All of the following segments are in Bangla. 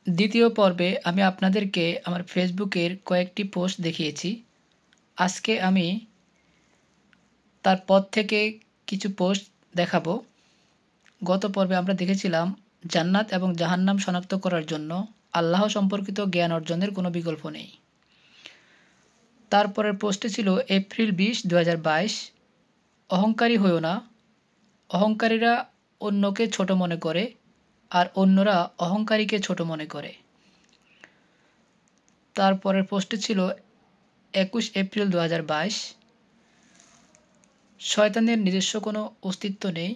দ্বিতীয় পর্বে আমি আপনাদেরকে আমার ফেসবুকের কয়েকটি পোস্ট দেখিয়েছি। আজকে আমি তার পর থেকে কিছু পোস্ট দেখাবো। গত পর্বে আমরা দেখেছিলাম জান্নাত এবং জাহান্নাম শনাক্ত করার জন্য আল্লাহ সম্পর্কিত জ্ঞান অর্জনের কোনো বিকল্প নেই। তারপরের পোস্টে ছিল এপ্রিল 20, 2022, অহংকারী হইও না, অহংকারীরা অন্যকে ছোট মনে করে আর অন্যরা অহংকারীকে ছোট মনে করে। তারপরের পোস্টে ছিল 21 এপ্রিল 2022, শয়তানের নিজস্ব কোনো অস্তিত্ব নেই,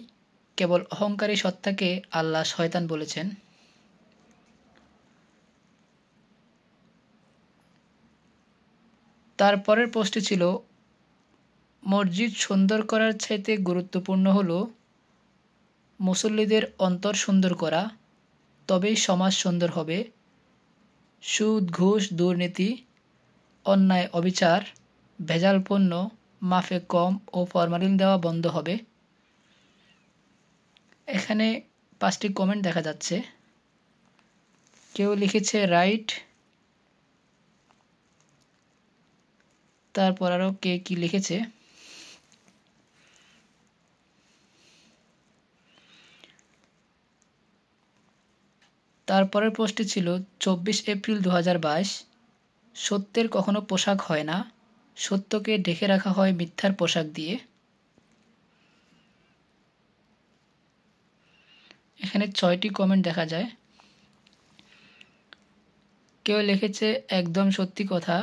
কেবল অহংকারী সত্তাকে আল্লাহ শয়তান বলেছেন। তারপরের পোস্টে ছিল মসজিদ সুন্দর করার চাইতে গুরুত্বপূর্ণ হলো মুসল্লিদের অন্তর সুন্দর করা, তবেই সমাজ সুন্দর হবে। সুদ, ঘুষ, দুর্নীতি, অন্যায়, অবিচার, ভেজাল পণ্য, মাফে কম ও ফরমালিন দেওয়া বন্ধ হবে। এখানে 5টি কমেন্ট দেখা যাচ্ছে। কেউ লিখেছে রাইট, তারপর আরও কে কি লিখেছে। তারপরের পোস্টে ছিল 24 এপ্রিল 2022, সত্যের কখনো পোশাক হয় না, সত্যকে ঢেকে রাখা হয় মিথ্যার পোশাক দিয়ে। এখানে 6টি কমেন্ট দেখা যায়। কেউ লিখেছে একদম সত্যি কথা,